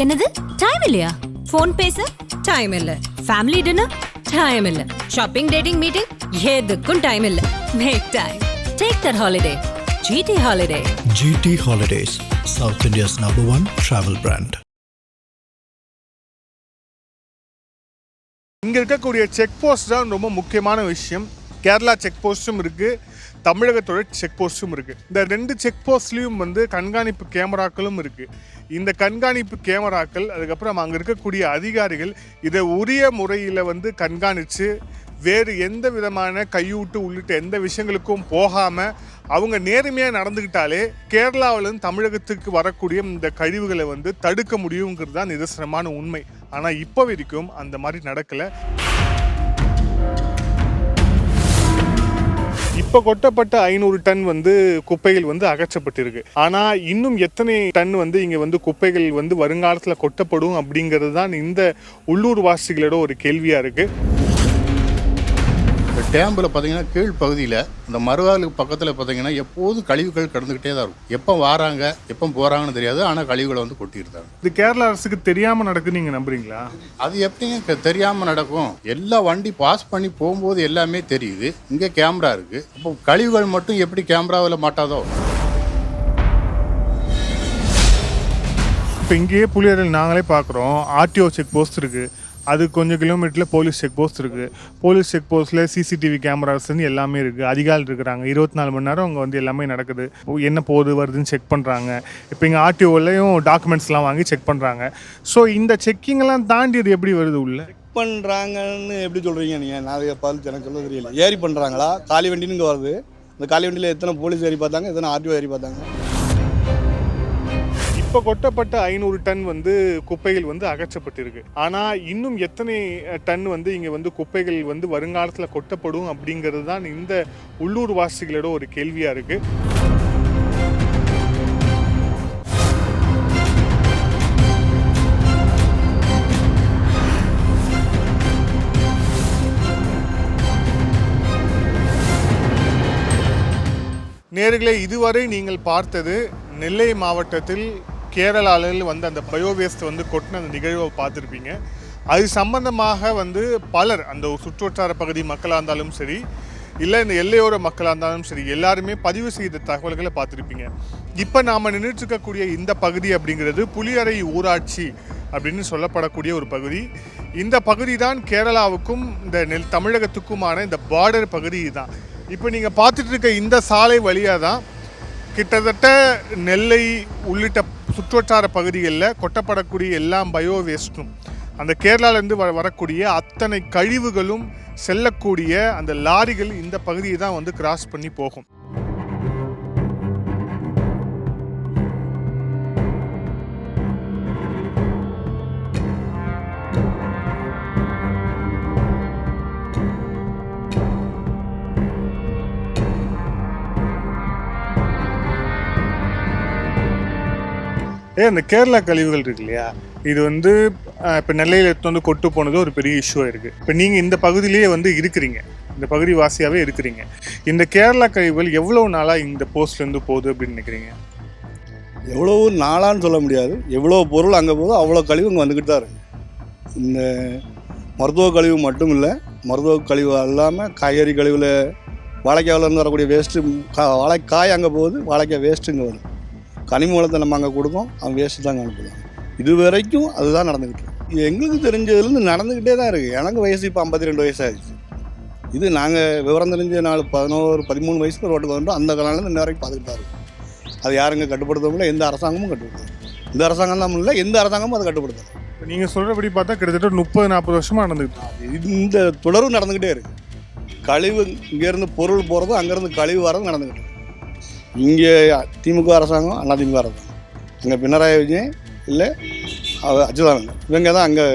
என்னது டைம் இல்லையா? ஃபோன் பேச டைம் இல்ல, ஃபேமிலி டின்னர் டைம் இல்ல, ஷாப்பிங் டேட்டிங் மீட்டிங் எதுக்கும் டைம் இல்ல. Make time. Take that holiday. GT Holiday. GT Holidays, South India's #1 travel brand. இங்கே இருக்கக்கூடிய செக் போஸ்ட் தான் ரொம்ப முக்கியமான விஷயம். கேரளா செக் போஸ்ட்டும் இருக்குது, தமிழகத்தோட செக் போஸ்ட்டும் இருக்குது. இந்த 2 செக் போஸ்ட்லேயும் கண்காணிப்பு கேமராக்களும் இருக்குது. இந்த கண்காணிப்பு கேமராக்கள் அதுக்கப்புறம் அங்கே இருக்கக்கூடிய அதிகாரிகள் இதை உரிய முறையில் கண்காணித்து வேறு எந்த விதமான கையூட்டு உள்ளிட்ட எந்த விஷயங்களுக்கும் போகாமல் அவங்க நேர்மையாக நடந்துக்கிட்டாலே கேரளாவிலேருந்து தமிழகத்துக்கு வரக்கூடிய இந்த கழிவுகளை தடுக்க முடியுங்கிறது தான் நிதர்சனமான உண்மை. ஆனால் இப்போ வரைக்கும் அந்த மாதிரி நடக்கலை. இப்போ கொட்டப்பட்ட 500 டன் குப்பைகள் அகற்றப்பட்டிருக்கு. ஆனால் இன்னும் எத்தனை டன் இங்கே குப்பைகள் வருங்காலத்தில் கொட்டப்படும் அப்படிங்கிறது தான் இந்த உள்ளூர் வாசிகளோட ஒரு கேள்வியாக இருக்குது. டேம்பில் பார்த்தீங்கன்னா கீழ் பகுதியில் இந்த மறுவாளுக்கு பக்கத்தில் பார்த்தீங்கன்னா எப்போதும் கழிவுகள் கடந்துக்கிட்டே தான் இருக்கும். எப்போ வராங்க எப்போ போகிறாங்கன்னு தெரியாது, ஆனால் கழிவுகளை கொட்டியிருந்தாங்க. இது கேரளா அரசுக்கு தெரியாமல் நடக்குன்னு நீங்கள் நம்புறீங்களா? அது எப்படிங்க தெரியாமல் நடக்கும்? எல்லா வண்டி பாஸ் பண்ணி போகும்போது எல்லாமே தெரியுது. இங்கே கேமரா இருக்குது, அப்போ கழிவுகள் மட்டும் எப்படி கேமராவில் மாட்டாதோ? இப்போ இங்கேயே புளியரில் நாங்களே பார்க்குறோம். RTO செக் போஸ்ட் இருக்குது, அது கொஞ்சம் கிலோமீட்டரில் போலீஸ் செக் போஸ்ட் இருக்குது. போலீஸ் செக் போஸ்ட்டில் CCTV கேமராஸ்ன்னு எல்லாமே இருக்குது. அதிகாரிகள் இருக்கிறாங்க, 24 மணி நேரம் அங்கே எல்லாமே நடக்குது. என்ன போகுது வருதுன்னு செக் பண்ணுறாங்க. இப்போ இங்கே RTOலையும் டாக்குமெண்ட்ஸ்லாம் வாங்கி செக் பண்ணுறாங்க. ஸோ இந்த செக்கிங்கெல்லாம் தாண்டி அது எப்படி வருது உள்ள? செக் பண்ணுறாங்கன்னு எப்படி சொல்கிறீங்க நீங்கள்? நான் பார்த்து எனக்கு சொல்ல தெரியல. ஏறி பண்ணுறாங்களா? காலி வண்டின்னு இங்கே வருது. இந்த காலி வண்டியில் எத்தனை போலீஸ் ஏறி பார்த்தாங்க, எத்தனை RTO ஏறி பார்த்தாங்க? இப்போ கொட்டப்பட்ட 500 டன் குப்பைகள் அகற்றப்பட்டிருக்கு. ஆனால் இன்னும் எத்தனை டன் இங்கே குப்பைகள் வருங்காலத்தில் கொட்டப்படும் அப்படிங்கிறது தான் இந்த உள்ளூர் வாசிகளோட ஒரு கேள்வியாக இருக்குது. நேயர்களே, இதுவரை நீங்கள் பார்த்தது நெல்லை மாவட்டத்தில் கேரளாவில் அந்த பயோவேஸ்ட் கொட்டின அந்த நிகழ்வை பார்த்துருப்பீங்க. அது சம்பந்தமாக பலர் அந்த சுற்றுவட்டார பகுதி மக்களாக இருந்தாலும் சரி, இல்லை இந்த எல்லையோர மக்களாக இருந்தாலும் சரி, எல்லாருமே பதிவு செய்த தகவல்களை பார்த்துருப்பீங்க. இப்போ நாம் நின்றுட்டுருக்கக்கூடிய இந்த பகுதி அப்படிங்கிறது புளியரை ஊராட்சி அப்படின்னு சொல்லப்படக்கூடிய ஒரு பகுதி. இந்த பகுதி தான் கேரளாவுக்கும் இந்த தமிழகத்துக்குமான இந்த பார்டர் பகுதி தான். இப்போ நீங்கள் பார்த்துட்டு இருக்க இந்த சாலை வழியாக தான் கிட்டத்தட்ட நெல்லை உள்ளிட்ட சுற்றுவட்டார பகுதிகளில் கொட்டப்படக்கூடிய எல்லா பயோ வேஸ்ட்டும் அந்த கேரளாவிலேருந்து வரக்கூடிய அத்தனை கழிவுகளும் செல்லக்கூடிய அந்த லாரிகள் இந்த பகுதியை தான் கிராஸ் பண்ணி போகும். இந்த கேரளா கழிவுகள் இருக்கு இல்லையா, இது இப்போ நெல்லையில் எடுத்து கொட்டு போனது ஒரு பெரிய இஷ்யூவாக இருக்குது. இப்போ நீங்கள் இந்த பகுதியிலேயே இருக்கிறீங்க, இந்த பகுதி வாசியாகவே இருக்கிறீங்க. இந்த கேரளா கழிவுகள் எவ்வளோ நாளாக இந்த போஸ்ட்லேருந்து போகுது அப்படின்னு நினைக்கிறீங்க? எவ்வளோ நாளான்னு சொல்ல முடியாது. எவ்வளோ பொருள் அங்கே போகுதோ அவ்வளோ கழிவு இங்கே வந்துக்கிட்டு தான் இருக்குது. இந்த மருத்துவ கழிவு மட்டும் இல்லை, மருத்துவ கழிவு இல்லாமல் காய்கறி கழிவில் வாழைக்காவிலேருந்து வரக்கூடிய வேஸ்ட்டு, வாழைக்காய் அங்கே போகுது, வாழைக்காய் வேஸ்ட்டு இங்கே வருது. கனிம வளத்தை நம்ம அங்கே கொடுக்கும், அவன் வேஸ்ட்டு தான் அனுப்புதான். இது வரைக்கும் அதுதான் நடந்துக்கிட்டு இருக்கு. எங்களுக்கு தெரிஞ்சதுலேருந்து நடந்துக்கிட்டே தான் இருக்குது. எனக்கு வயசு இப்போ 52 வயசு ஆகிடுச்சு. இது நாங்கள் விவரம் தெரிஞ்ச நாள் 13 வயசுல ரோட்டுக்கு வந்துட்டோம். அந்த காலத்தில் இன்ன வரைக்கும் பார்த்துக்கிட்டு தான் இருக்கும். அது யாருங்க கட்டுப்படுத்தவும் எந்த அரசாங்கமும் கட்டுப்படுத்தது. இந்த அரசாங்கம் தான் இல்லை, எந்த அரசாங்கமும் அதை கட்டுப்படுத்தது. நீங்கள் சொல்கிறபடி பார்த்தா கிட்டத்தட்ட 30-40 வருஷமாக நடந்துக்கிட்டு இந்த தொடர்பு நடந்துக்கிட்டே இருக்குது. கழிவு இங்கேருந்து பொருள் போகிறதும் அங்கேருந்து கழிவு வரதும் நடந்துக்கிட்டு. இங்கே திமுக அரசாங்கம், அதிமுக அரசாங்கம், அங்கே பினராயி விஜயன் இல்லை அச்சுதானந்தன், இவங்க தான் அங்கே.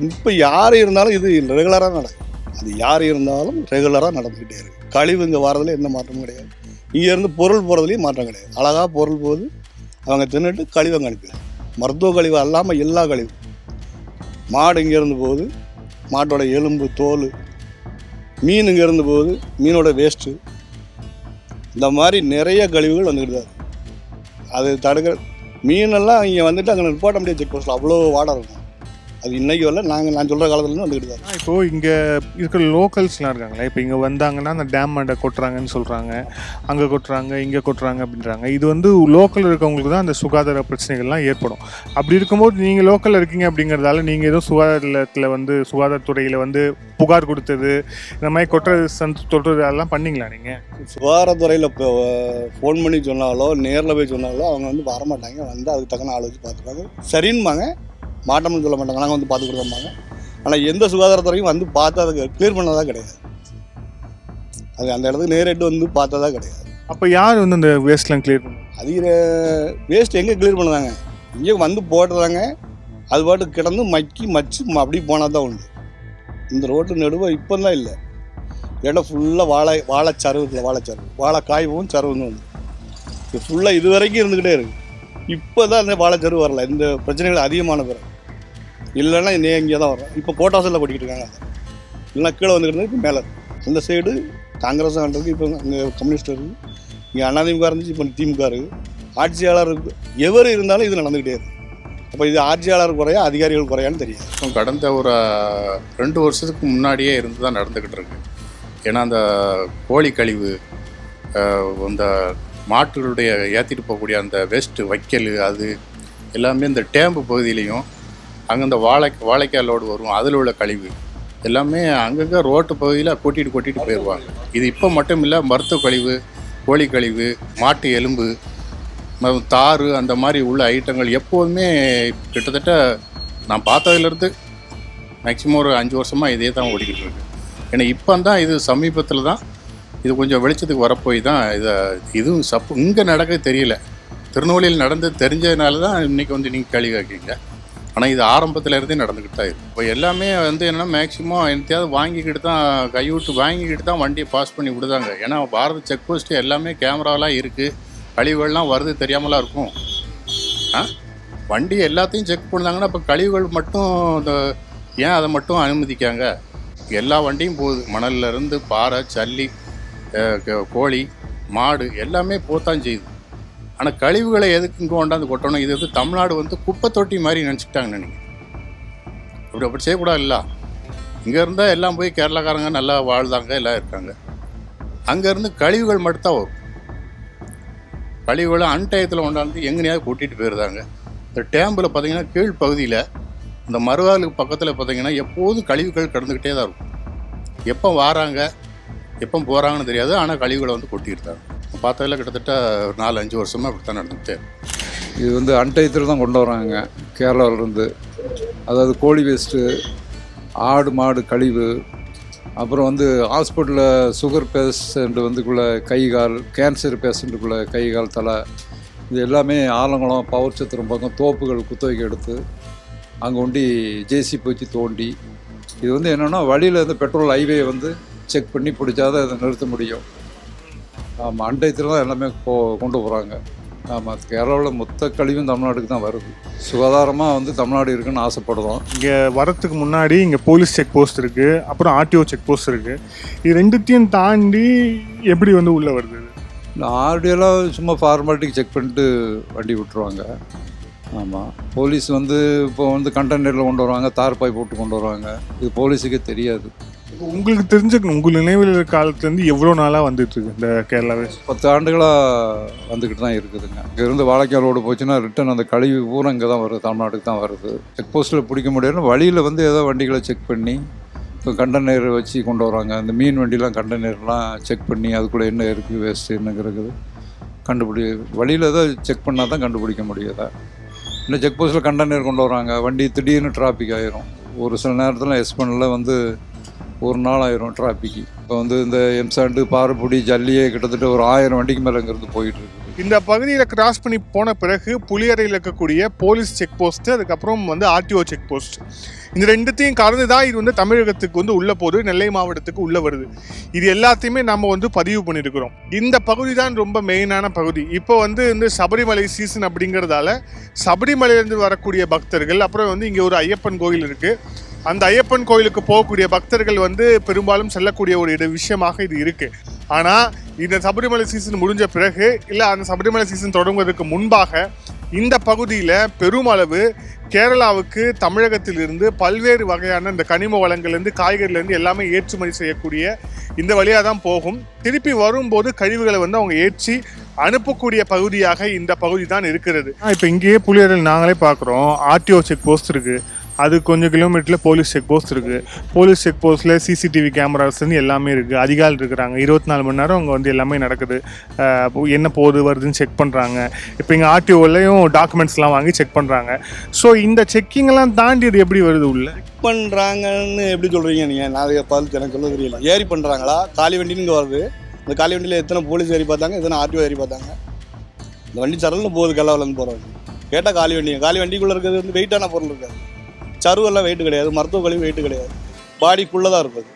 இப்போ யார் இருந்தாலும் இது ரெகுலராக நடக்கும். அது யார் இருந்தாலும் ரெகுலராக நடந்துக்கிட்டே இருக்குது. கழிவு இங்கே வரதுல எந்த மாற்றமும் கிடையாது. இங்கேருந்து பொருள் போகிறதுலேயும் மாற்றம் கிடையாது. அழகாக பொருள் போகுது, அவங்க தின்னுட்டு கழிவு அங்கே அனுப்பிடுறாங்க. மருத்துவ கழிவு அல்லாமல் எல்லா கழிவு. மாடு இங்கேருந்து போகுது, மாட்டோட எலும்பு தோல். மீன் இங்கேருந்து போகுது, மீனோட வேஸ்ட்டு. இந்த மாதிரி நிறைய கழிவுகள் வந்துக்கிட்டு தான். அது தடுக்கிற மீனெல்லாம் இங்கே வந்துட்டு அங்கே நிப்பாட்ட முடியாது செக் போஸ்ட்டில், அவ்வளோ வாடை இருக்கும். அது இன்னைக்கு வரல, நான் சொல்கிற காலத்துலேருந்து வந்துக்கிட்டு தான். இப்போது இங்கே இருக்கிற லோக்கல்ஸ்லாம் இருக்காங்களே, இப்போ இங்கே வந்தாங்கன்னா அந்த டேம் மண்டை கொட்டுறாங்கன்னு சொல்கிறாங்க, அங்கே கொட்டுறாங்க இங்கே கொட்டுறாங்க அப்படின்றாங்க. இது வந்து லோக்கல் இருக்கவங்களுக்கு தான் அந்த சுகாதார பிரச்சனைகள்லாம் ஏற்படும். அப்படி இருக்கும்போது நீங்கள் லோக்கலில் இருக்கீங்க அப்படிங்கிறதால நீங்கள் எதுவும் சுகாதாரத்தில் வந்து சுகாதாரத்துறையில் வந்து புகார் கொடுத்தது, இந்த மாதிரி கொட்டுறது தொட்டுறது அதெல்லாம் பண்ணிங்களா நீங்கள்? சுகாதாரத்துறையில் இப்போ ஃபோன் பண்ணி சொன்னாலோ நேரில் போய் சொன்னாலோ அவங்க வந்து வரமாட்டாங்க. வந்து அதுக்கு தக்கன ஆள் வச்சு பார்த்துப்பாங்க, சரின்பாங்க, மாட்டோம்னு சொல்ல மாட்டாங்க, நாங்கள் வந்து பார்த்து கொடுத்தோம்பாங்க. ஆனால் எந்த சுகாதாரத்துறையும் வந்து பார்த்து அதை கிளியர் பண்ணதாக கிடையாது. அது அந்த இடத்துக்கு நேரிட்டு வந்து பார்த்ததா கிடையாது. அப்போ யார் வந்து அந்த வேஸ்ட்லாம் கிளியர் பண்ணும்? அது வேஸ்ட் எங்கே கிளியர் பண்ணுதாங்க, இங்கே வந்து போட்டுறாங்க, அது பாட்டு கிடந்து மச்சு அப்படி போனால் தான் உண்டு. இந்த ரோட்டு நடுவை இப்போ தான் இல்லை, இடம் ஃபுல்லாக வாழைச்சருவு இல்லை, வாழைக்காயும் சருவுன்னு வந்து இது ஃபுல்லாக இது வரைக்கும் இருந்துக்கிட்டே இருக்குது. இப்போ தான் அந்த வாழைச்சருவு வரல, இந்த பிரச்சனைகள் அதிகமான பிறகு. இல்லைன்னா இங்கே தான் வரும். இப்போ கோட்டாசில் கொட்டிக்கிட்டு இருக்காங்க, இல்லைன்னா கீழே வந்துக்கிட்டு இப்போ மேலே இந்த சைடு காங்கிரஸ் இருக்குது, இப்போ இங்கே கம்யூனிஸ்ட் இருக்குது, இங்கே அதிமுக இருந்துச்சு, இப்போ திமுக இருக்குது, ஆட்சியாளர் இருக்குது. எவர் இருந்தாலும் இது நடந்துக்கிட்டே இருக்குது. அப்போ இது ஆட்சியாளர் குறையா அதிகாரிகள் குறையான்னு தெரியாது. கடந்த ஒரு 2 வருஷத்துக்கு முன்னாடியே இருந்து தான் நடந்துக்கிட்டு இருக்கு. ஏன்னா அந்த கோழி கழிவு, அந்த மாட்டுகளுடைய ஏற்றிட்டு போகக்கூடிய அந்த வேஸ்ட்டு வைக்கல், அது எல்லாமே இந்த டேம்பு பகுதியிலையும் அங்கே இந்த வாழைக்காய் லோடு வரும், அதில் உள்ள கழிவு எல்லாமே அங்கங்கே ரோட்டு பகுதியில் கொட்டிட்டு போயிடுவாங்க. இது இப்போ மட்டும் இல்லை, மருத்துவ கழிவு, கோழி கழிவு, மாட்டு எலும்பு, தாறு, அந்த மாதிரி உள்ள ஐட்டங்கள் எப்போதுமே கிட்டத்தட்ட நான் பார்த்ததுலேருந்து மேக்சிமம் ஒரு 5 வருஷமாக இதே தான் ஓடிக்கிட்டு இருக்கு. ஏன்னா இப்போ தான் இது சமீபத்தில் தான் இது கொஞ்சம் வெளிச்சத்துக்கு வரப்போய் தான் இதுவும் இங்கே நடக்க தெரியல. திருநெல்வேலியில் நடந்து தெரிஞ்சதுனால தான் இன்றைக்கி வந்து நீங்கள் கேள்வி கேட்குறீங்க. ஆனால் இது ஆரம்பத்தில் இருந்தே நடந்துக்கிட்டு தான் இருக்குது. இப்போ எல்லாமே வந்து என்னென்னா மேக்சிமம் என்னத்தையாவது வாங்கிக்கிட்டு தான், கைவிட்டு வாங்கிக்கிட்டு தான் வண்டியை பாஸ் பண்ணி விடுதாங்க. ஏன்னா பாரத செக் போஸ்ட்டு எல்லாமே கேமராலாம் இருக்குது, கழிவுகள்லாம் வருது தெரியாமலாம் இருக்கும். வண்டி எல்லாத்தையும் செக் பண்ணாங்கன்னா இப்போ கழிவுகள் மட்டும் ஏன் அதை மட்டும் அனுமதிக்காங்க? எல்லா வண்டியும் போகுது, மணல்லேருந்து பாறை, சல்லி, கோழி, மாடு எல்லாமே போத்தான் செய்யுது. ஆனால் கழிவுகளை எதுக்கு இங்கே கொண்டாந்து கொட்டணும்? இது வந்து தமிழ்நாடு வந்து குப்பை தொட்டி மாதிரி நினச்சிக்கிட்டாங்க. நினைக்கிறேன் அப்படி செய்யக்கூடாது. இல்லை, இங்கே இருந்தால் எல்லாம் போய் கேரளாக்காரங்க நல்லா வாழ்ந்தாங்க, எல்லாம் இருக்காங்க. அங்கேருந்து கழிவுகள் மட்டும்தான் வரும். கழிவுகளை அன்டயத்தில் கொண்டாந்து எங்கேயாவது கொட்டிட்டு போயிருந்தாங்க. இந்த டேம்பில் பார்த்தீங்கன்னா கீழ்ப்பகுதியில் இந்த மறுவாளுக்கு பக்கத்தில் பார்த்தீங்கன்னா எப்போதும் கழிவுகள் கடந்துக்கிட்டே தான் இருக்கும். எப்போ வராங்க எப்போ போகிறாங்கன்னு தெரியாது, ஆனால் கழிவுகளை வந்து கொட்டியிருந்தாங்க. பார்த்ததில் கிட்டத்தட்ட ஒரு 4-5 வருஷமாக அப்படி தான் நடந்துகிட்டே. இது வந்து அன்டயத்தில் தான் கொண்டு வராங்க கேரளாவிலேருந்து. அதாவது கோழி வேஸ்ட்டு, ஆடு மாடு கழிவு, அப்புறம் வந்து ஹாஸ்பிட்டலில் சுகர் பேஷண்ட்டு வந்துக்குள்ளே கை கால், கேன்சர் பேஷண்ட்டுக்குள்ளே கை கால் தலை, இது எல்லாமே ஆலங்குளம் பவர் சத்திரம் பக்கம் தோப்புகள் குத்தகைக்கு எடுத்து அங்கே ஒண்டி ஜேசிபி வச்சு தோண்டி, இது வந்து என்னென்னா வழியில் இருந்து பெட்ரோல் ஹைவே வந்து செக் பண்ணி பிடிச்சாதான் அதை நிறுத்த முடியும். ஆமாம், அண்டயத்தில் தான் எல்லாமே கொண்டு போகிறாங்க. ஆமாம், கேரளாவில் மொத்த கழிவும் தமிழ்நாட்டுக்கு தான் வருது. சுகாதாரமாக வந்து தமிழ்நாடு இருக்குன்னு ஆசைப்படுறோம். இங்கே வரத்துக்கு முன்னாடி இங்கே போலீஸ் செக் போஸ்ட் இருக்குது, அப்புறம் ஆர்டிஓ செக் போஸ்ட் இருக்குது. இது ரெண்டுத்தையும் தாண்டி எப்படி வந்து உள்ளே வருது? இல்லை, ஆர்டிஓலாம் சும்மா ஃபார்மாலிட்டிக்கு செக் பண்ணிட்டு வண்டி விட்டுருவாங்க. ஆமாம், போலீஸ் வந்து இப்போ வந்து கண்டெய்னரில் கொண்டு வருவாங்க, தார்பாய் போட்டு கொண்டு வருவாங்க. இது போலீஸுக்கே தெரியாது. உங்களுக்கு தெரிஞ்சுக்கணும், உங்கள் நினைவில் இருக்கிற காலத்துலேருந்து எவ்வளோ நாளாக வந்துட்டுருக்கு இந்த கேரளாவே? 10 ஆண்டுகளாக வந்துக்கிட்டு தான் இருக்குதுங்க. இங்கே இருந்து வாழைக்காய் ரோடு போச்சுன்னா ரிட்டன் அந்த கழிவு பூரா இங்கே தான் வருது, தமிழ்நாட்டுக்கு தான் வருது. செக் போஸ்ட்டில் பிடிக்க முடியாது, வழியில் வந்து ஏதோ வண்டிகளை செக் பண்ணி இப்போ கண்டெய்னர் வச்சு கொண்டு வராங்க. அந்த மீன் வண்டிலாம் கண்டெய்னர்லாம் செக் பண்ணி அதுக்குள்ளே என்ன இருக்குது, வேஸ்ட்டு என்னங்க இருக்குது வழியில் ஏதோ செக் பண்ணால் தான் கண்டுபிடிக்க முடியாதா? இல்லை, செக் போஸ்ட்டில் கண்டெய்னர் கொண்டு வராங்க, வண்டி திடீர்னு டிராஃபிக் ஆகிரும். ஒரு சில நேரத்தில் எஸ்பனில் வந்து ஒரு நாள் ஆயிரும் டிராஃபிக்கு. இப்போ வந்து இந்த எம்சாண்டு, பாறைப்பொடி, ஜல்லியே கிட்டத்தட்ட ஒரு 1000 வண்டிக்கு மேலே இங்கேருந்து போயிட்டுருக்கு. இந்த பகுதியில் கிராஸ் பண்ணி போன பிறகு புளியரையில் இருக்கக்கூடிய போலீஸ் செக் போஸ்ட்டு, அதுக்கப்புறம் வந்து ஆர்டிஓ செக் போஸ்ட், இந்த ரெண்டுத்தையும் கலந்து தான் இது வந்து தமிழகத்துக்கு வந்து உள்ளே போகுது, நெல்லை மாவட்டத்துக்கு உள்ளே வருது. இது எல்லாத்தையுமே நம்ம வந்து பதிவு பண்ணியிருக்கிறோம். இந்த பகுதி தான் ரொம்ப மெயினான பகுதி. இப்போ வந்து சபரிமலை சீசன் அப்படிங்கிறதால சபரிமலையிலேருந்து வரக்கூடிய பக்தர்கள், அப்புறம் வந்து இங்கே ஒரு ஐயப்பன் கோயில் இருக்குது, அந்த ஐயப்பன் கோயிலுக்கு போகக்கூடிய பக்தர்கள் வந்து பெரும்பாலும் செல்லக்கூடிய ஒரு விஷயமாக இது இருக்குது. ஆனால் இந்த சபரிமலை சீசன் முடிஞ்ச பிறகு இல்லை அந்த சபரிமலை சீசன் தொடங்குவதற்கு முன்பாக இந்த பகுதியில் பெருமளவு கேரளாவுக்கு தமிழகத்திலிருந்து பல்வேறு வகையான இந்த கனிம வளங்கள்லேருந்து காய்கறிலேருந்து எல்லாமே ஏற்றுமதி செய்யக்கூடிய இந்த வழியாக தான் போகும். திருப்பி வரும்போது கழிவுகளை வந்து அவங்க ஏற்றி அனுப்பக்கூடிய பகுதியாக இந்த பகுதி தான் இருக்கிறது. இப்போ இங்கேயே புலியரில் நாங்களே பார்க்குறோம், ஆர்டிஓ செக் போஸ்ட் இருக்குது, அது கொஞ்சம் கிலோமீட்டரில் போலீஸ் செக் போஸ்ட் இருக்குது. போலீஸ் செக் போஸ்ட்டில் சிசிடிவி கேமராஸ்லேருந்து எல்லாமே இருக்குது, அதிகாரிகள் இருக்கிறாங்க, 24 மணி நேரம் அங்கே வந்து எல்லாமே நடக்குது. என்ன போகுது வருதுன்னு செக் பண்ணுறாங்க. இப்போ இங்கே ஆர்டிஓலையும் டாக்குமெண்ட்ஸ்லாம் வாங்கி செக் பண்ணுறாங்க. ஸோ இந்த செக்கிங்கெல்லாம் தாண்டி அது எப்படி வருது உள்ள செக் பண்ணுறாங்கன்னு எப்படி சொல்கிறீங்க நீங்கள்? நான் பார்த்து எனக்கு சொல்ல தெரியல. ஏறி பண்ணுறாங்களா? காலி வண்டின்னு இங்கே வருது. இந்த காலி வண்டியில் எத்தனை போலீஸ் ஏறி பார்த்தாங்க, எத்தனை ஆர்டிஓ ஏறி பார்த்தாங்க? இந்த வண்டி சரல்னு போகுது, கல்லாவிலேருந்து போகிறாங்க. கேட்டால் காலி வண்டிக்குள்ளே இருக்கிறது வந்து வெயிட்டான பொருள் இருக்காது. சருவெல்லாம் வெயிட்டு கிடையாது, மருத்துவ கழிவு வெயிட்டு கிடையாது, பாடிக்குள்ளே தான் இருப்பது.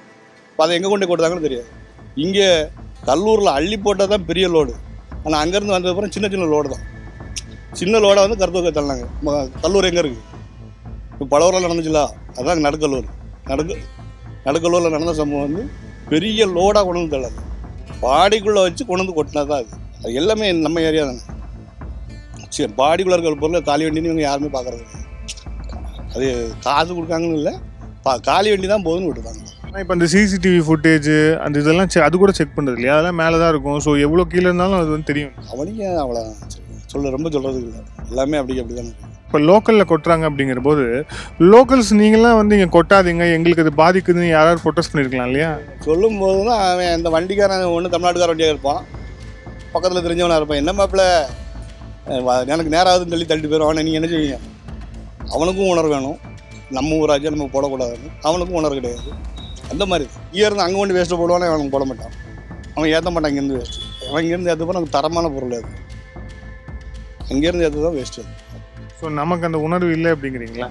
இப்போ அதை எங்கே கொண்டு கொடுத்தாங்கன்னு தெரியாது. இங்கே கல்லூரில் அள்ளி போட்டால் தான் பெரிய லோடு. ஆனால் அங்கேருந்து வந்ததுக்கப்புறம் சின்ன சின்ன லோடு தான். சின்ன லோடை வந்து கருத்துக்க தள்ளினாங்க. கல்லூர் எங்கே இருக்குது? இப்போ பலவரில் நடந்துச்சுல, அதுதான் நடுக்கல்லூர். நடுக்கல்லூரில் நடந்த சம்பவம் வந்து பெரிய லோடாக கொண்டு வந்து தள்ளாது. பாடிக்குள்ளே வச்சு கொண்டு வந்து கொட்டினா தான் அது எல்லாமே நம்ம ஏரியா தானே. சரி, பாடிக்குள்ளே இருக்கிற பொருளை காலி வண்டின்னு இவங்க யாருமே பார்க்குறது இல்லை. அது காசு கொடுக்காங்கன்னு இல்லை, காலி வண்டி தான் போகுதுன்னு விட்டுருக்காங்க. இப்போ அந்த சிசிடிவி ஃபுட்டேஜ் அந்த இதெல்லாம் அது கூட செக் பண்ணுறது இல்லையா? அதெல்லாம் மேலே தான் இருக்கும். ஸோ எவ்வளோ கீழே இருந்தாலும் அது வந்து தெரியும். அவனுக்கு அவ்வளோ ரொம்ப சொல்கிறதுக்கு இல்லை, எல்லாமே அப்படி தானே இருக்குது. இப்போ லோக்கலில் கொட்டுறாங்க அப்படிங்கிற போது லோக்கல்ஸ் நீங்களாம் வந்து இங்கே கொட்டாதீங்க, எங்களுக்கு அது பாதிக்குதுன்னு யாராவது ப்ரொட்டஸ்ட் பண்ணியிருக்கலாம் இல்லையா? சொல்லும் போது தான் அவன் அந்த வண்டிக்காரன் ஒன்று தமிழ்நாட்டுக்கார வண்டியாக இருப்பான், பக்கத்தில் தெரிஞ்சவனாக இருப்பான். என்ன மாப்பிள்ள எனக்கு நேராகுதுன்னு தள்ளிட்டு போயிடும். அவனை நீங்கள் என்ன செய்வீங்க? அவனுக்கும் உணர்வு வேணும், நம்ம ஊராட்சியை நம்ம போடக்கூடாதுன்னு அவனுக்கும் உணர்வு கிடையாது. அந்த மாதிரி இங்கேருந்து அங்கே கொண்டு வேஸ்ட்டு போடுவானே, அவனுக்கு போட மாட்டான், அவன் ஏற்ற மாட்டான். இங்கேருந்து வேஸ்ட்டு அவன் இங்கேருந்து ஏற்றப்போ நமக்கு தரமான பொருள் அது, அங்கேருந்து ஏற்ற தான் வேஸ்ட்டு. ஸோ நமக்கு அந்த உணர்வு இல்லை அப்படிங்கிறீங்களா?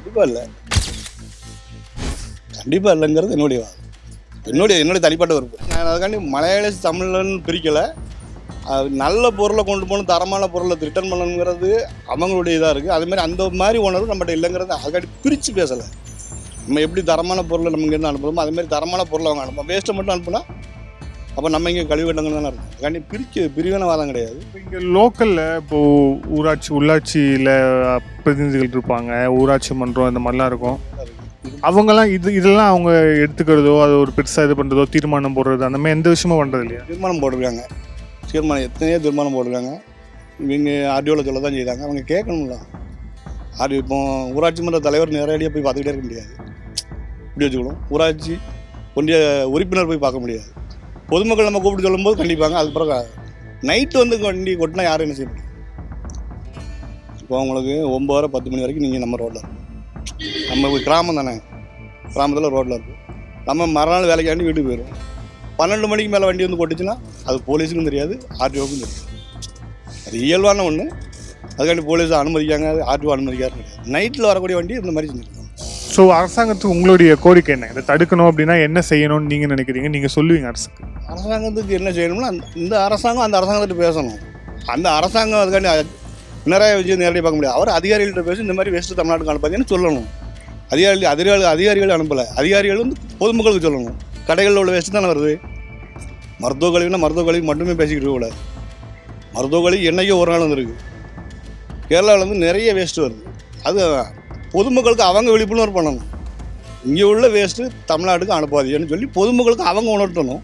கண்டிப்பாக இல்லைங்கிறது என்னுடைய தனிப்பட்ட விருப்பம். நான் அதுக்காண்டி மலையாளி தமிழன்னு பிரிக்கலை. நல்ல பொருளை கொண்டு போகணும், தரமான பொருளை ரிட்டர்ன் பண்ணணுங்கிறது அவங்களுடைய இதாக இருக்குது. அதுமாதிரி அந்த மாதிரி உணர்வு நம்மகிட்ட இல்லைங்கிறது அதுக்காண்டி பிரித்து பேசலை. நம்ம எப்படி தரமான பொருளை நம்ம இங்கேருந்து அனுப்புகிறோமோ அதுமாதிரி தரமான பொருளை அவங்க அனுப்போம். வேஸ்ட்டை மட்டும் அனுப்புனா அப்போ நம்ம இங்கே கழிவு கட்டங்கள் தானே இருக்கும். அதுக்காண்டி பிரிவினவாதம் கிடையாது. இங்கே லோக்கலில் இப்போது உள்ளாட்சியில் பிரதிநிதிகள் இருப்பாங்க, ஊராட்சி மன்றம் இந்த மாதிரிலாம் இருக்கும். அவங்கெல்லாம் இதெல்லாம் அவங்க எடுத்துக்கிறதோ அது ஒரு பெருசாக இது பண்ணுறதோ தீர்மானம் போடுறது அந்த மாதிரி எந்த விஷயமும் பண்ணுறது இல்லையா? தீர்மானம் போட்டிருக்காங்க, எத்தனையோ தீர்மானம் போட்டிருக்காங்க. இவங்க ஆர்டிஓவில் சொல்ல தான் செய்தாங்க. அவங்க கேட்கணும்ல. ஆர்டிஓ இப்போ ஊராட்சி மன்ற தலைவர் நேரடியாக போய் பார்த்துக்கிட்டே இருக்க முடியாது, இப்படி வச்சுக்கணும். ஊராட்சி ஒன்றிய உறுப்பினர் போய் பார்க்க முடியாது. பொதுமக்கள் நம்ம கூப்பிட்டு சொல்லும்போது கண்டிப்பாங்க. அது பிறகு நைட்டு வந்து வண்டி கொட்டினா யாரும் என்ன செய்ய முடியும்? இப்போ அவங்களுக்கு 9 10 மணி வரைக்கும் நீங்கள் நம்ம ரோட்டில் இருக்கும். நம்ம கிராமம் தானே, கிராமத்தில் ரோட்டில் இருக்கும். நம்ம மறுநாள் வேலைக்காண்டி வீட்டுக்கு போயிடும். 12 மணிக்கு மேலே வண்டி வந்து கொட்டுச்சுன்னா அது போலீஸுக்கும் தெரியாது, ஆர்டிஓவுக்கும் தெரியாது. அது இயல்பான ஒன்று. அதுக்காண்டி போலீஸ் அனுமதிக்காங்க, ஆர்டிஓ அனுமதிக்காரு கிடையாது. நைட்டில் வரக்கூடிய வண்டி இந்த மாதிரி செஞ்சுருக்காங்க. ஸோ அரசாங்கத்துக்கு உங்களுடைய கோரிக்கை என்ன? இதை தடுக்கணும் அப்படின்னா என்ன செய்யணும்னு நீங்கள் நினைக்கிறீங்க? நீங்கள் சொல்லுவீங்க அரசுக்கு. அரசாங்கத்துக்கு என்ன செய்யணும்னா இந்த அரசாங்கம் அந்த அரசாங்கத்திட்ட பேசணும். அந்த அரசாங்கம் அதுக்காண்டி நிறைய விஷயம் நேரடியாக பார்க்க முடியாது. அவர் அதிகாரிகள்கிட்ட பேசி இந்த மாதிரி வேஸ்ட்டு தமிழ்நாட்டுக்கு அனுப்பாங்கன்னு சொல்லணும். அதிகாரிகள் அனுப்பலை. அதிகாரிகள் வந்து பொதுமக்களுக்கு சொல்லணும். கடைகளில் உள்ள வேஸ்ட்டு தானே வருது. மருத்துவ கழிவுனா மருத்துவ கழிவு மட்டுமே பேசிக்கிட்டு இருக்கக்கூடாது. மருத்துவ கழிவு என்னைக்கோ ஒரு நாள் வந்துருக்கு. கேரளாவில் வந்து நிறைய வேஸ்ட்டு வருது. அது பொதுமக்களுக்கு அவங்க விழிப்புணர்வு பண்ணணும். இங்கே உள்ள வேஸ்ட்டு தமிழ்நாட்டுக்கு அனுப்பாதீங்கன்னு சொல்லி பொதுமக்களுக்கு அவங்க உணர்த்தணும்.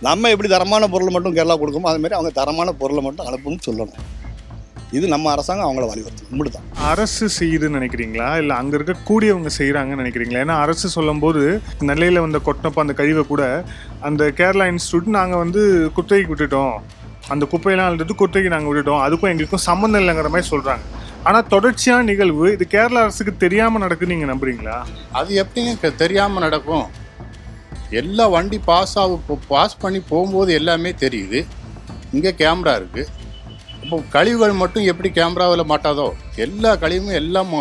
நம்ம எப்படி தரமான பொருளை மட்டும் கேரளா கொடுக்கணும், அதுமாதிரி அவங்க தரமான பொருளை மட்டும் அனுப்பணும்னு சொல்லணும். இது நம்ம அரசாங்கம் அவங்கள வலியுறுத்தணும். இப்படி தான் அரசு செய்யுதுன்னு நினைக்கிறீங்களா, இல்லை அங்கே இருக்கக்கூடியவங்க செய்கிறாங்கன்னு நினைக்கிறீங்களா? ஏன்னா அரசு சொல்லும் போது நெல்லையில் வந்த கொட்டினப்போ அந்த கழிவை கூட அந்த கேரளா இன்ஸ்டியூட் நாங்கள் வந்து குத்தகைக்கு விட்டுட்டோம், அந்த குப்பையெல்லாம் அழுது குத்தகைக்கு நாங்கள் விட்டுட்டோம், அதுக்கும் எங்களுக்கும் சம்மந்தம் இல்லைங்கிற மாதிரி சொல்கிறாங்க. ஆனால் தொடர்ச்சியான நிகழ்வு இது கேரளா அரசுக்கு தெரியாமல் நடக்குன்னு நீங்கள் நம்புறீங்களா? அது எப்படிங்க தெரியாமல் நடக்கும்? எல்லா வண்டி பாஸ் பண்ணி போகும்போது எல்லாமே தெரியுது. இங்கே கேமரா இருக்குது. இப்போ கழிவுகள் மட்டும் எப்படி கேமராவில் மாட்டாதோ எல்லா கழிவுமே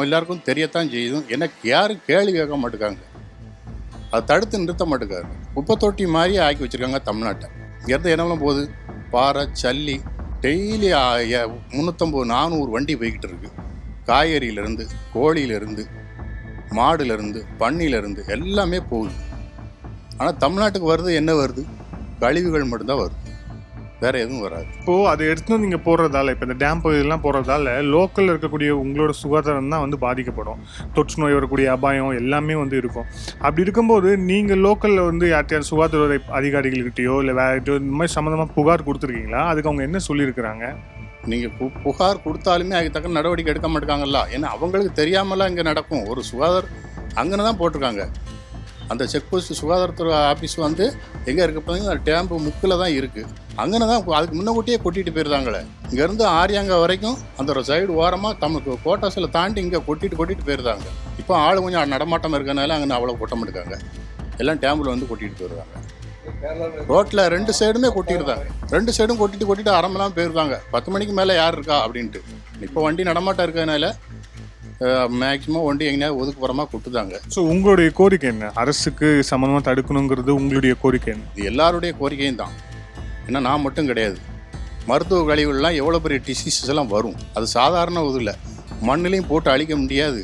எல்லாருக்கும் தெரியத்தான் செய்யுதும். எனக்கு யாரும் கேள்வி கேட்க மாட்டேங்காங்க, அதை தடுத்து நிறுத்த மாட்டேங்காரு. குப்பை தொட்டி மாதிரி ஆக்கி வச்சுருக்காங்க தமிழ்நாட்டை. இங்கேருந்து என்னவெல்லாம் போகுது, பாறை சல்லி டெய்லி 350 400 வண்டி போய்கிட்டு இருக்குது. காய்கறியிலேருந்து கோழியிலேருந்து மாடுலேருந்து பன்னியிலேருந்து எல்லாமே போகுது. ஆனால் தமிழ்நாட்டுக்கு வருது என்ன வருது? கழிவுகள் மட்டும்தான் வருது. வேறு எதுவும் வராது. இப்போது அதை எடுத்து நீங்கள் போடுறதால, இப்போ இந்த டேம் பகுதியெல்லாம் போடுறதால லோக்கலில் இருக்கக்கூடிய உங்களோட சுகாதாரம் தான் வந்து பாதிக்கப்படும். தொற்று நோய் வரக்கூடிய அபாயம் எல்லாமே வந்து இருக்கும். அப்படி இருக்கும்போது நீங்கள் லோக்கலில் வந்து யார்ட்டையாவது சுகாதார அதிகாரிகள்கிட்டயோ இல்லை வேறு இந்த மாதிரி சம்மந்தமாக புகார் கொடுத்துருக்கீங்களா? அதுக்கு அவங்க என்ன சொல்லியிருக்கிறாங்க? நீங்கள் புகார் கொடுத்தாலுமே அதுக்கு தக்க நடவடிக்கை எடுக்க மாட்டாங்கல்ல. ஏன்னா அவங்களுக்கு தெரியாமலாம் இங்கே நடக்கும். ஒரு சுகாதார அங்கன்னு தான் போட்டிருக்காங்க. அந்த செக் போஸ்ட் சுகாதாரத்துறை ஆஃபீஸ் வந்து எங்கே இருக்க பார்த்தீங்கன்னா டேம்பு முக்கில் தான் இருக்குது. அங்கே தான் அதுக்கு முன்னக்கூட்டியே கொட்டிட்டு போயிருந்தாங்களே. இங்கேருந்து ஆரியாங்க வரைக்கும் அந்த சைடு ஓரமாக தமிழுக்கு கோட்டாஸில் தாண்டி இங்கே கொட்டிட்டு போயிருந்தாங்க. இப்போ ஆள் கொஞ்சம் நடமாட்டம் இருக்கனால அங்கே அவ்வளோ கொட்ட மாட்டாங்க. எல்லாம் டேம்பில் வந்து கொட்டிட்டு போயிருந்தாங்க. ரோட்டில் 2 சைடுமே கொட்டியிருந்தாங்க. 2 சைடும் கொட்டிட்டு அறமெல்லாம் போயிருந்தாங்க. 10 மணிக்கு மேலே யார் இருக்கா அப்படின்ட்டு. இப்போ வண்டி நடமாட்டம் இருக்கிறதுனால மேக்ஸிமம் வண்டி எங்கேயாவது ஒதுக்குப்புறமாக கொட்டுதாங்க. ஸோ உங்களுடைய கோரிக்கை என்ன? அரசுக்கு சம்மந்தமாக தடுக்கணுங்கிறது உங்களுடைய கோரிக்கை என்ன? இது எல்லாருடைய கோரிக்கையும் தான். ஏன்னா நான் மட்டும் கிடையாது. மருத்துவ கழிவுகள்லாம் எவ்வளோ பெரிய டிசீசஸ் எல்லாம் வரும். அது சாதாரண இது இல்லை. மண்ணிலையும் போட்டு அழிக்க முடியாது.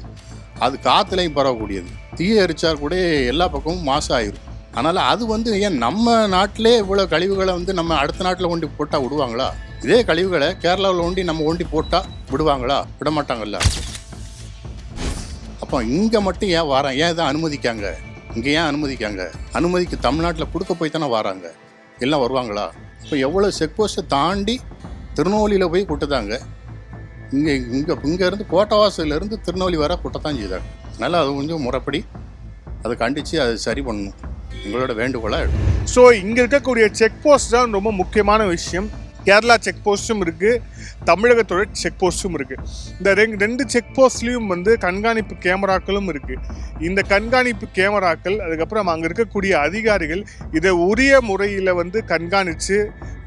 அது காற்றுலையும் பரவக்கூடியது. தீயை எரிச்சா கூட எல்லா பக்கமும் மாசு ஆயிரும். அதனால் அது வந்து ஏன் நம்ம நாட்டிலே இவ்வளோ கழிவுகளை வந்து நம்ம அடுத்த நாட்டில் ஒண்டி போட்டால் விடுவாங்களா? இதே கழிவுகளை கேரளாவில் ஒண்டி நம்ம ஒண்டி போட்டால் விடுவாங்களா? விட மாட்டாங்கல்ல. அப்போ இங்கே மட்டும் ஏன் வரான்? ஏன் இதை அனுமதிக்காங்க? இங்கே ஏன் அனுமதிக்காங்க? அனுமதிக்கு தமிழ்நாட்டில் கொடுக்க போய் தானே வராங்க. எல்லாம் வருவாங்களா? இப்போ எவ்வளோ செக் போஸ்ட்டை தாண்டி திருநெல்வேலியில் போய் கொட்டுதாங்க. இங்கேருந்து கோட்டவாசலேருந்து திருநெல்வேலி வர கொட்டத்தான் செய்தாங்க. அதனால் அது கொஞ்சம் முறைப்படி அதை கண்டித்து அதை சரி பண்ணணும். எங்களோட வேண்டுகோளாக. ஸோ இங்கே இருக்கக்கூடிய செக் போஸ்ட் தான் ரொம்ப முக்கியமான விஷயம். கேரளா செக் போஸ்ட்டும் இருக்குது, தமிழகத்தோட செக் போஸ்ட்டும் இருக்குது. இந்த 2 செக் போஸ்ட்லேயும் வந்து கண்காணிப்பு கேமராக்களும் இருக்குது. இந்த கண்காணிப்பு கேமராக்கள் அதுக்கப்புறம் அங்கே இருக்கக்கூடிய அதிகாரிகள் இதை உரிய முறையில் வந்து கண்காணித்து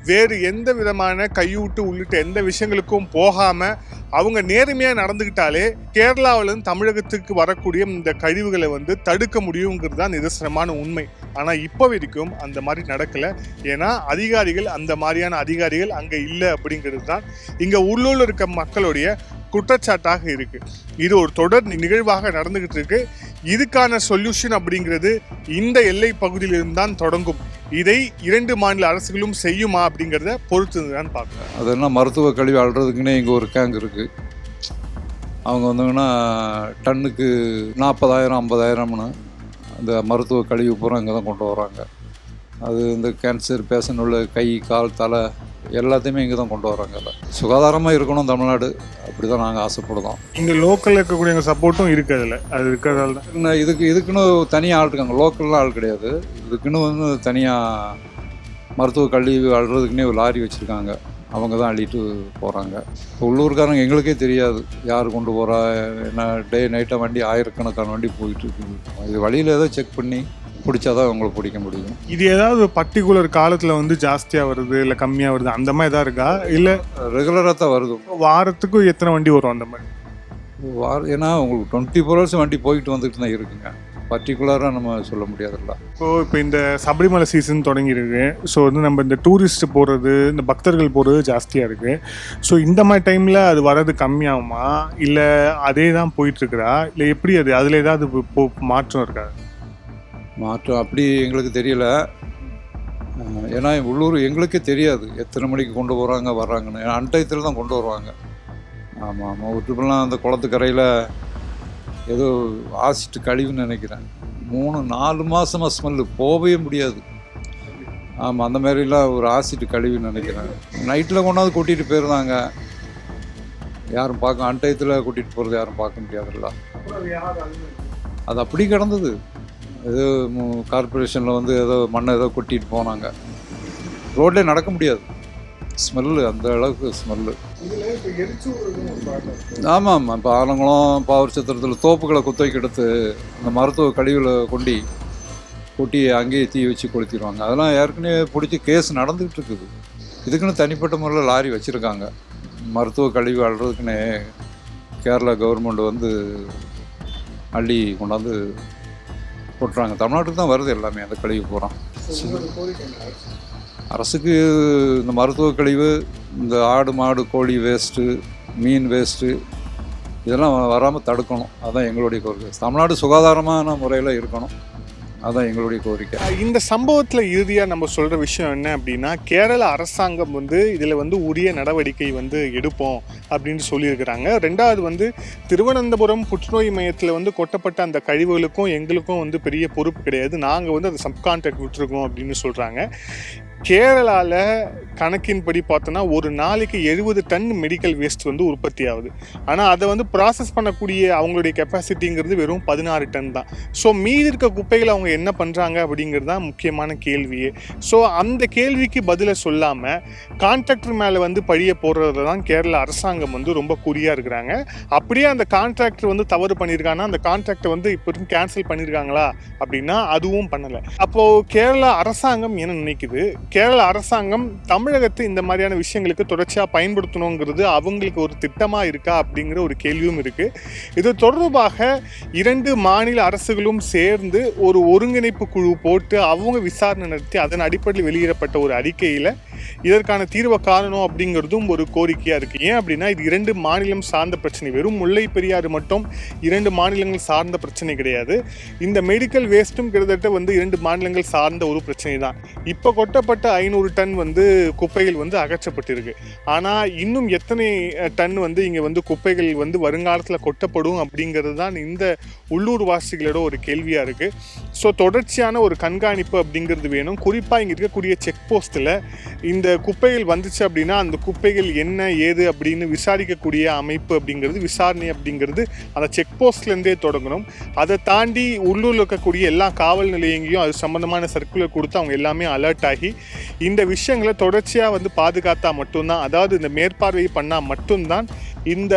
வேறு எந்த விதமான கையூட்டு உள்ளிட்ட எந்த விஷயங்களுக்கும் போகாமல் அவங்க நேர்மையாக நடந்துக்கிட்டாலே கேரளாவிலேருந்து தமிழகத்துக்கு வரக்கூடிய இந்த கழிவுகளை வந்து தடுக்க முடியுங்கிறது தான் நிதர்சனமான உண்மை. ஆனால் இப்போ வரைக்கும் அந்த மாதிரி நடக்கலை. ஏன்னா அந்த மாதிரியான அதிகாரிகள் அங்கே இல்லை அப்படிங்கிறது தான் இங்கே உள்ளூரில் இருக்க மக்களுடைய குற்றச்சாட்டாக இருக்குது. இது ஒரு தொடர் நிகழ்வாக நடந்துக்கிட்டு இருக்கு. இதுக்கான சொல்யூஷன் அப்படிங்கிறது இந்த எல்லை பகுதியிலிருந்து தான் தொடங்கும். இதை 2 மாநில அரசுகளும் செய்யுமா அப்படிங்கிறத பொறுத்து தான் பார்க்குறேன். அதெல்லாம் மருத்துவ கழிவு அள்ளுறதுக்குன்னே இங்கே ஒரு கேங்க் இருக்குது. அவங்க வந்தாங்கன்னா டன்னுக்கு 40,000 50,000ன்னு அந்த மருத்துவ கழிவு பூரா இங்கே தான் கொண்டு வராங்க. அது இந்த கேன்சர் பேஷண்ட் உள்ள கை கால் தலை எல்லாத்தையுமே இங்கே தான் கொண்டு வராங்கல்ல. சுகாதாரமாக இருக்கணும் தமிழ்நாடு, அப்படி தான் நாங்கள் ஆசைப்படுதோம். இங்கே லோக்கலில் இருக்கக்கூடிய எங்கள் சப்போர்ட்டும் இருக்குது. அதில் அது இருக்கிறதால தான் இதுக்குன்னு தனியாக ஆள் இருக்காங்க. லோக்கல்லாம் ஆள் கிடையாது. இதுக்குன்னு வந்து தனியாக மருத்துவ கழிவு அள்ளுறதுக்குன்னே ஒரு லாரி வச்சுருக்காங்க. அவங்க தான் அள்ளிட்டு போகிறாங்க. இப்போ உள்ளூர்காரங்க எங்களுக்கே தெரியாது யார் கொண்டு போகிறா என்ன. டே நைட்டாக வண்டி ஆயிரக்கணக்கான வண்டி போயிட்டு இருக்குது. இது வழியில் ஏதோ செக் பண்ணி பிடிச்சாதான் அவங்கள பிடிக்க முடியும். இது ஏதாவது பர்டிகுலர் காலத்தில் வந்து ஜாஸ்தியாக வருது இல்லை கம்மியாக வருது அந்த மாதிரி தான் இருக்கா? இல்லை ரெகுலராக தான் வருது. வாரத்துக்கு எத்தனை வண்டி வரும் அந்த மாதிரி? ஏன்னா உங்களுக்கு 24 hours வண்டி போயிட்டு வந்துட்டு தான் இருக்குங்க. பர்டிகுலராக நம்ம சொல்ல முடியாதுல்ல. இப்போ இந்த சபரிமலை சீசன் தொடங்கியிருக்கு. ஸோ வந்து நம்ம இந்த டூரிஸ்ட் போகிறது, இந்த பக்தர்கள் போகிறது ஜாஸ்தியாக இருக்குது. ஸோ இந்த மாதிரி டைமில் அது வர்றது கம்மியாகுமா இல்லை அதே தான் போயிட்டுருக்குறா இல்லை எப்படி? அதில் ஏதாவது மாற்றம் இருக்கா? மாற்றம் அப்படி எங்களுக்கு தெரியல. ஏன்னா உள்ளூர் எங்களுக்கே தெரியாது எத்தனை மணிக்கு கொண்டு போகிறாங்க வர்றாங்கன்னு. ஏன்னா அன்டயத்தில் தான் கொண்டு வருவாங்க. ஆமாம் ஒரு ட்ரிப்லாம் அந்த குளத்துக்கரையில் ஏதோ ஆசிட்டு கழிவுன்னு நினைக்கிறேன். 3-4 மாதமாக ஸ்மெல்லு போகவே முடியாது. ஆமாம் அந்த மாதிரிலாம் ஒரு ஆசிட்டு கழிவுன்னு நினைக்கிறேன். நைட்டில் கொண்டாந்து கொட்டிட்டு போயிருந்தாங்க. யாரும் பார்க்க அன்டயத்தில் கூட்டிகிட்டு போகிறது யாரும் பார்க்க முடியாதுல்ல. அது அப்படி கிடந்தது. ஏதோ கார்பரேஷனில் வந்து ஏதோ மண்ணை ஏதோ கொட்டிட்டு போனாங்க. ரோட்லேயே நடக்க முடியாது. ஸ்மெல்லு அந்த அளவுக்கு ஸ்மெல்லு. ஆமாம் இப்போ ஆலங்குளம் பாவூர் சத்திரத்தில் தோப்புகளை குத்தகைக்கு எடுத்து இந்த மருத்துவ கழிவில் கொட்டி அங்கேயே தீ வச்சு கொளுத்திடுவாங்க. அதெல்லாம் ஏற்கனவே பிடிச்சி கேஸ் நடந்துக்கிட்டு இருக்குது. இதுக்குன்னு தனிப்பட்ட முறையில் லாரி வச்சுருக்காங்க. மருத்துவ கழிவு அள்ளுறதுக்குன்னு கேரளா கவர்மெண்ட் வந்து அள்ளி கொண்டாந்து கொட்டுறாங்க. தமிழ்நாட்டுக்கு தான் வருது எல்லாமே அந்த கழிவு போகிறோம். அரசுக்கு இந்த மருத்துவ கழிவு, இந்த ஆடு மாடு கோழி வேஸ்ட்டு, மீன் வேஸ்ட்டு இதெல்லாம் வராமல் தடுக்கணும். அதுதான் எங்களுடைய கோரிக்கை. தமிழ்நாடு சுகாதாரமான முறையில் இருக்கணும். அதான் எங்களுடைய கோரிக்கை. இந்த சம்பவத்தில் இறுதியாக நம்ம சொல்கிற விஷயம் என்ன அப்படின்னா, கேரள அரசாங்கம் வந்து இதில் வந்து உரிய நடவடிக்கை வந்து எடுப்போம் அப்படின்னு சொல்லியிருக்கிறாங்க. ரெண்டாவது வந்து திருவனந்தபுரம் புற்றுநோய் மையத்தில் வந்து கொட்டப்பட்ட அந்த கழிவுகளுக்கும் எங்களுக்கும் வந்து பெரிய பொறுப்பு கிடையாது, நாங்கள் வந்து அதை சப்கான்ட்ராக்ட் விட்டுருக்கோம் அப்படின்னு சொல்கிறாங்க. கேரளாவில் கணக்கின்படி பார்த்தோன்னா ஒரு நாளைக்கு 70 டன் மெடிக்கல் வேஸ்ட் வந்து உற்பத்தி ஆகுது. ஆனால் அதை வந்து ப்ராசஸ் பண்ணக்கூடிய அவங்களுடைய கெப்பாசிட்டிங்கிறது வெறும் 16 டன் தான். ஸோ மீதி இருக்க குப்பைகளை அவங்க என்ன பண்ணுறாங்க அப்படிங்கிறது தான் முக்கியமான கேள்வியே. ஸோ அந்த கேள்விக்கு பதிலை சொல்லாமல் கான்ட்ராக்டர் மேலே வந்து பழிய போடுறதுல தான் கேரள அரசாங்கம் வந்து ரொம்ப குறியாக இருக்கிறாங்க. அப்படியே அந்த கான்ட்ராக்டர் வந்து தவறு பண்ணியிருக்காங்கன்னா அந்த கான்ட்ராக்டை வந்து இப்போ வரைக்கும் கேன்சல் பண்ணியிருக்காங்களா அப்படின்னா அதுவும் பண்ணலை. அப்போது கேரள அரசாங்கம் என்ன நினைக்குது? கேரள அரசாங்கம் தமிழகத்தை இந்த மாதிரியான விஷயங்களுக்கு தொடர்ச்சியாக பயன்படுத்தணுங்கிறது அவங்களுக்கு ஒரு திட்டமாக இருக்கா அப்படிங்கிற ஒரு கேள்வியும் இருக்குது. இது தொடர்பாக 2 மாநில அரசுகளும் சேர்ந்து ஒரு ஒருங்கிணைப்பு குழு போட்டு அவங்க விசாரணை நடத்தி அதன் அடிப்படையில் வெளியிடப்பட்ட ஒரு அறிக்கையில் இதற்கான தீர்வை காணணும் அப்படிங்கிறதும் ஒரு கோரிக்கையாக இருக்குது. ஏன் அப்படின்னா இது 2 மாநிலம் சார்ந்த பிரச்சனை, வெறும் முல்லை பெரியாறு மட்டும் 2 மாநிலங்கள் சார்ந்த பிரச்சனை கிடையாது. இந்த மெடிக்கல் வேஸ்ட்டும் கிட்டத்தட்ட வந்து 2 மாநிலங்கள் சார்ந்த ஒரு பிரச்சனை தான். இப்போ கொட்டப்பட்ட 500 டன் வந்து குப்பைகள் வந்து அகற்றப்பட்டிருக்கு. ஆனால் இன்னும் எத்தனை டன் வந்து இங்கே வந்து குப்பைகள் வந்து வருங்காலத்தில் கொட்டப்படும் அப்படிங்கிறது தான் இந்த உள்ளூர் வாசிகளோட ஒரு கேள்வியாக இருக்குது. ஸோ தொடர்ச்சியான ஒரு கண்காணிப்பு அப்படிங்கிறது வேணும். குறிப்பாக இங்கே இருக்கக்கூடிய செக் போஸ்ட்டில் இந்த குப்பைகள் வந்துச்சு அப்படின்னா அந்த குப்பைகள் என்ன ஏது அப்படின்னு விசாரிக்கக்கூடிய அமைப்பு அப்படிங்கிறது, விசாரணை அப்படிங்கிறது அந்த செக் போஸ்ட்லேருந்தே தொடங்கணும். அதை தாண்டி உள்ளூரில் இருக்கக்கூடிய எல்லா காவல் நிலையங்களையும் அது சம்மந்தமான சர்க்குலர் கொடுத்து அவங்க எல்லாமே அலர்ட் ஆகி இந்த விஷயங்களை தொடர்ச்சியாக வந்து பாதுகாத்தா மட்டும்தான், அதாவது இந்த மேற்பார்வை பண்ணால் மட்டும்தான் இந்த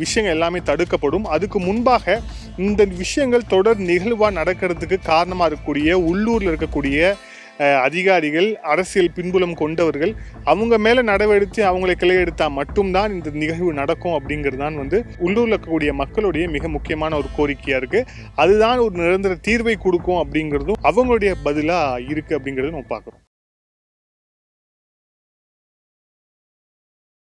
விஷயங்கள் எல்லாமே தடுக்கப்படும். அதுக்கு முன்பாக இந்த விஷயங்கள் தொடர் நிகழ்வாக நடக்கிறதுக்கு காரணமாக இருக்கக்கூடிய உள்ளூரில் இருக்கக்கூடிய அதிகாரிகள், அரசியல் பின்புலம் கொண்டவர்கள், அவங்க மேலே நடவடிக்கை அவங்களை கிளை எடுத்தால் மட்டும்தான் இந்த நிகழ்வு நடக்கும் அப்படிங்கிறது தான் வந்து உள்ளூரில் இருக்கக்கூடிய மக்களுடைய மிக முக்கியமான ஒரு கோரிக்கையாக இருக்குது. அதுதான் ஒரு நிரந்தர தீர்வை கொடுக்கும் அப்படிங்கிறதும் அவங்களுடைய பதிலாக இருக்குது அப்படிங்கிறது நம்ம பார்க்குறோம்.